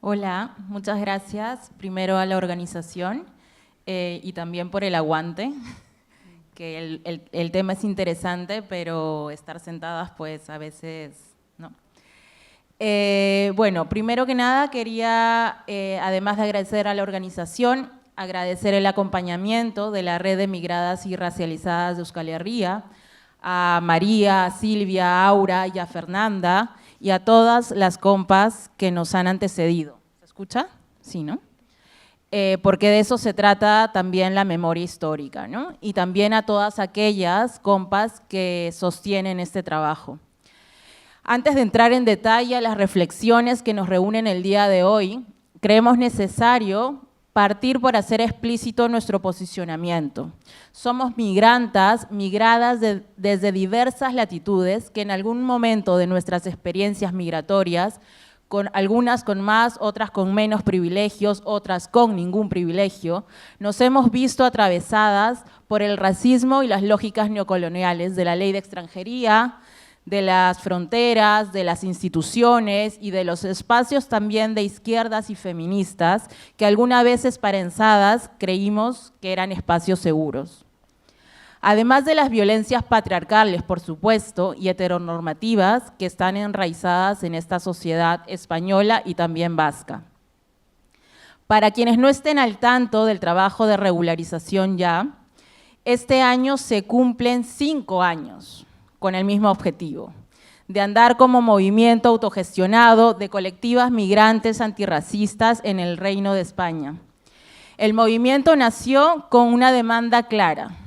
Hola, muchas gracias primero a la organización y también por el aguante, que el tema es interesante, pero estar sentadas pues a veces no. Bueno, primero que nada quería, además de agradecer a la organización, agradecer el acompañamiento de la Red de Migradas y Racializadas de Euskal Herria, a María, a Silvia, a Aura y a Fernanda, y a todas las compas que nos han antecedido. ¿Se escucha? Sí, ¿no? Porque de eso se trata también la memoria histórica, ¿no? Y también a todas aquellas compas que sostienen este trabajo. Antes de entrar en detalle a las reflexiones que nos reúnen el día de hoy, creemos necesario partir por hacer explícito nuestro posicionamiento. Somos migrantas, migradas desde diversas latitudes que en algún momento de nuestras experiencias migratorias, algunas con más, otras con menos privilegios, otras con ningún privilegio, nos hemos visto atravesadas por el racismo y las lógicas neocoloniales de la ley de extranjería, de las fronteras, de las instituciones y de los espacios también de izquierdas y feministas que algunas veces parensadas creímos que eran espacios seguros. Además de las violencias patriarcales, por supuesto, y heteronormativas que están enraizadas en esta sociedad española y también vasca. Para quienes no estén al tanto del trabajo de regularización ya, este año se cumplen 5 años con el mismo objetivo, de andar como movimiento autogestionado de colectivas migrantes antirracistas en el Reino de España. El movimiento nació con una demanda clara,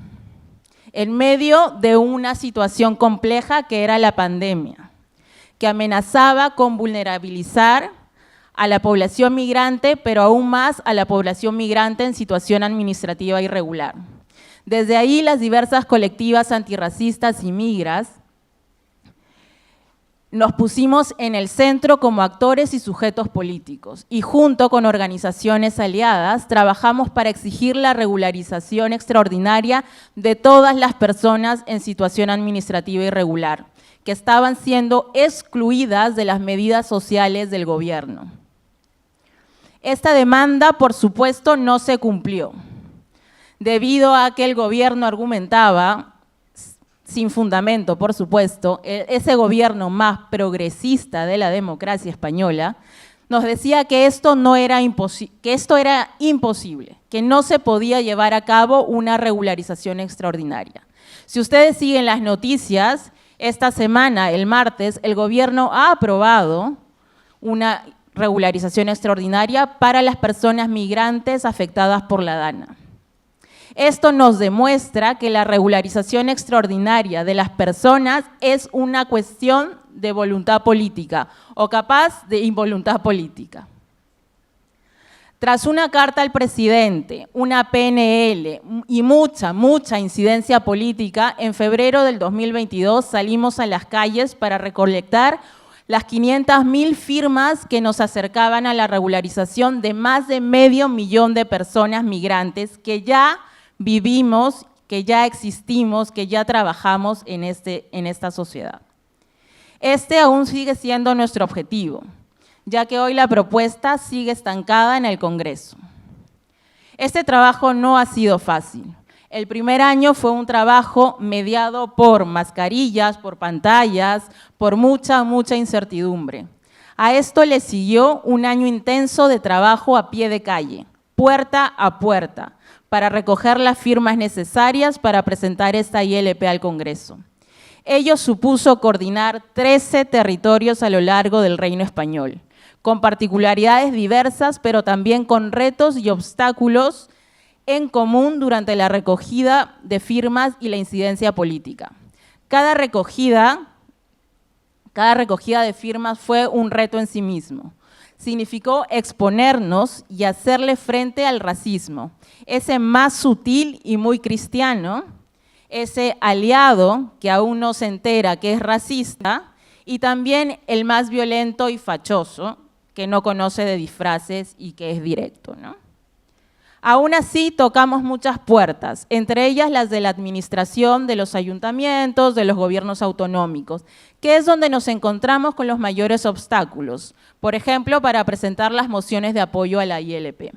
en medio de una situación compleja que era la pandemia, que amenazaba con vulnerabilizar a la población migrante, pero aún más a la población migrante en situación administrativa irregular. Desde ahí, las diversas colectivas antirracistas y migras nos pusimos en el centro como actores y sujetos políticos y junto con organizaciones aliadas trabajamos para exigir la regularización extraordinaria de todas las personas en situación administrativa irregular, que estaban siendo excluidas de las medidas sociales del gobierno. Esta demanda, por supuesto, no se cumplió, debido a que el gobierno argumentaba, sin fundamento, por supuesto, ese gobierno más progresista de la democracia española, nos decía que esto era imposible, que no se podía llevar a cabo una regularización extraordinaria. Si ustedes siguen las noticias, esta semana, el martes, el gobierno ha aprobado una regularización extraordinaria para las personas migrantes afectadas por la DANA. Esto nos demuestra que la regularización extraordinaria de las personas es una cuestión de voluntad política o capaz de involuntad política. Tras una carta al presidente, una PNL y mucha incidencia política, en febrero del 2022 salimos a las calles para recolectar las 500.000 firmas que nos acercaban a la regularización de más de 500.000 de personas migrantes que ya vivimos, que ya existimos, que ya trabajamos en esta sociedad. Este aún sigue siendo nuestro objetivo, ya que hoy la propuesta sigue estancada en el Congreso. Este trabajo no ha sido fácil. El primer año fue un trabajo mediado por mascarillas, por pantallas, por mucha incertidumbre. A esto le siguió un año intenso de trabajo a pie de calle, puerta a puerta, para recoger las firmas necesarias para presentar esta ILP al Congreso. Ello supuso coordinar 13 territorios a lo largo del Reino Español, con particularidades diversas, pero también con retos y obstáculos en común durante la recogida de firmas y la incidencia política. Cada recogida de firmas fue un reto en sí mismo. Significó exponernos y hacerle frente al racismo, ese más sutil y muy cristiano, ese aliado que aún no se entera que es racista, y también el más violento y fachoso, que no conoce de disfraces y que es directo, ¿no? Aún así, tocamos muchas puertas, entre ellas las de la administración, de los ayuntamientos, de los gobiernos autonómicos, que es donde nos encontramos con los mayores obstáculos, por ejemplo, para presentar las mociones de apoyo a la ILP.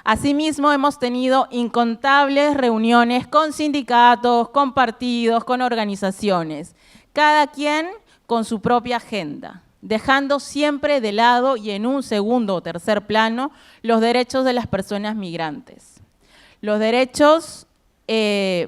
Asimismo, hemos tenido incontables reuniones con sindicatos, con partidos, con organizaciones, cada quien con su propia agenda, dejando siempre de lado y en un segundo o tercer plano los derechos de las personas migrantes. Los derechos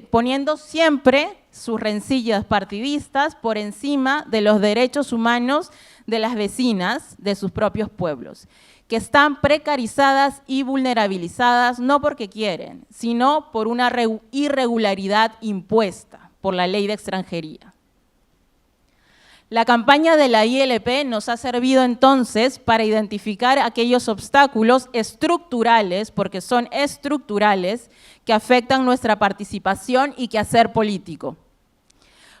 poniendo siempre sus rencillas partidistas por encima de los derechos humanos de las vecinas de sus propios pueblos, que están precarizadas y vulnerabilizadas no porque quieren, sino por una irregularidad impuesta por la ley de extranjería. La campaña de la ILP nos ha servido entonces para identificar aquellos obstáculos estructurales, porque son estructurales, que afectan nuestra participación y quehacer político.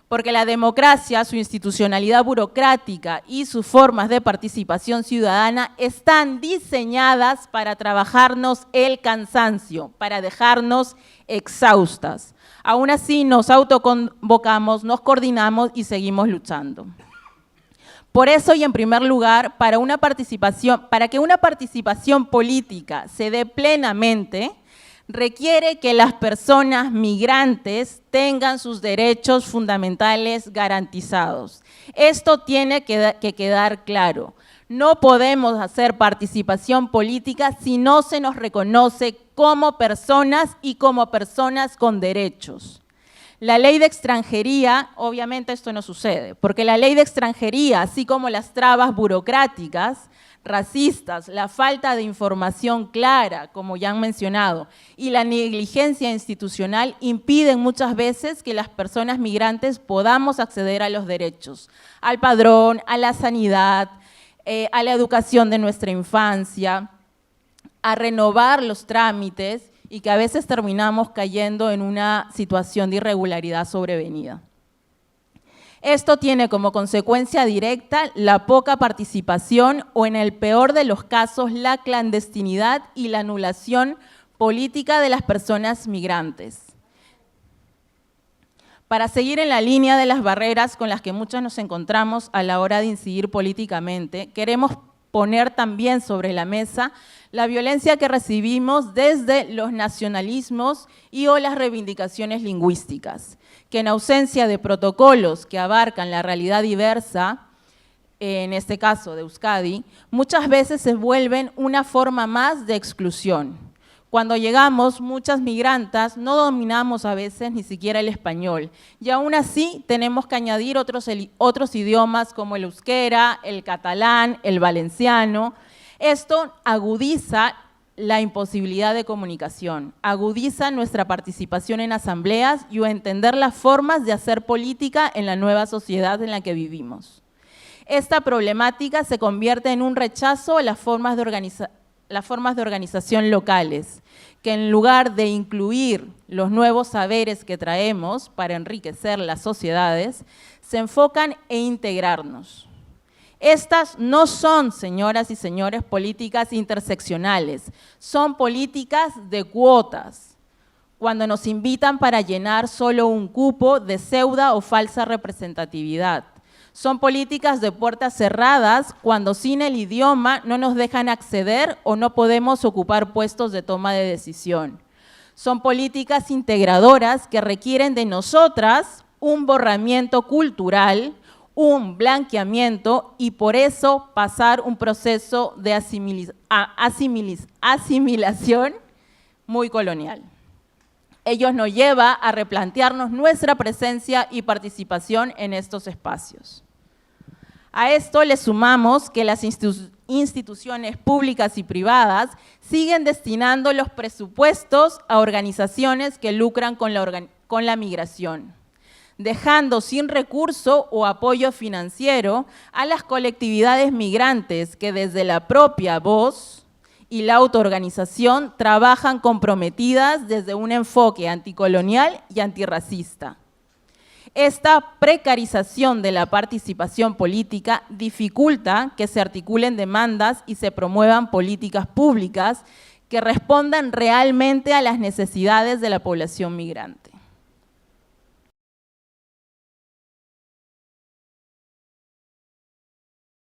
Porque la democracia, su institucionalidad burocrática y sus formas de participación ciudadana están diseñadas para trabajarnos el cansancio, para dejarnos exhaustas. Aún así, nos autoconvocamos, nos coordinamos y seguimos luchando. Por eso, y en primer lugar, para que una participación política se dé plenamente, requiere que las personas migrantes tengan sus derechos fundamentales garantizados. Esto tiene que quedar claro. No podemos hacer participación política si no se nos reconoce como personas y como personas con derechos. La ley de extranjería, obviamente esto no sucede, porque la ley de extranjería, así como las trabas burocráticas, racistas, la falta de información clara, como ya han mencionado, y la negligencia institucional impiden muchas veces que las personas migrantes podamos acceder a los derechos, al padrón, a la sanidad, a la educación de nuestra infancia, a renovar los trámites y que a veces terminamos cayendo en una situación de irregularidad sobrevenida. Esto tiene como consecuencia directa la poca participación o, en el peor de los casos, la clandestinidad y la anulación política de las personas migrantes. Para seguir en la línea de las barreras con las que muchas nos encontramos a la hora de incidir políticamente, queremos poner también sobre la mesa la violencia que recibimos desde los nacionalismos y o las reivindicaciones lingüísticas, que en ausencia de protocolos que abarcan la realidad diversa, en este caso de Euskadi, muchas veces se vuelven una forma más de exclusión. Cuando llegamos, muchas migrantas no dominamos a veces ni siquiera el español, y aún así tenemos que añadir otros idiomas como el euskera, el catalán, el valenciano. Esto agudiza la imposibilidad de comunicación, agudiza nuestra participación en asambleas y entender las formas de hacer política en la nueva sociedad en la que vivimos. Esta problemática se convierte en un rechazo a las formas de organización locales, que en lugar de incluir los nuevos saberes que traemos para enriquecer las sociedades, se enfocan en integrarnos. Estas no son, señoras y señores, políticas interseccionales, son políticas de cuotas, cuando nos invitan para llenar solo un cupo de pseudo o falsa representatividad. Son políticas de puertas cerradas cuando sin el idioma no nos dejan acceder o no podemos ocupar puestos de toma de decisión. Son políticas integradoras que requieren de nosotras un borramiento cultural, un blanqueamiento y por eso pasar un proceso de asimilación muy colonial. Ello nos lleva a replantearnos nuestra presencia y participación en estos espacios. A esto le sumamos que las instituciones públicas y privadas siguen destinando los presupuestos a organizaciones que lucran con la migración, dejando sin recurso o apoyo financiero a las colectividades migrantes que desde la propia voz y la autoorganización trabajan comprometidas desde un enfoque anticolonial y antirracista. Esta precarización de la participación política dificulta que se articulen demandas y se promuevan políticas públicas que respondan realmente a las necesidades de la población migrante.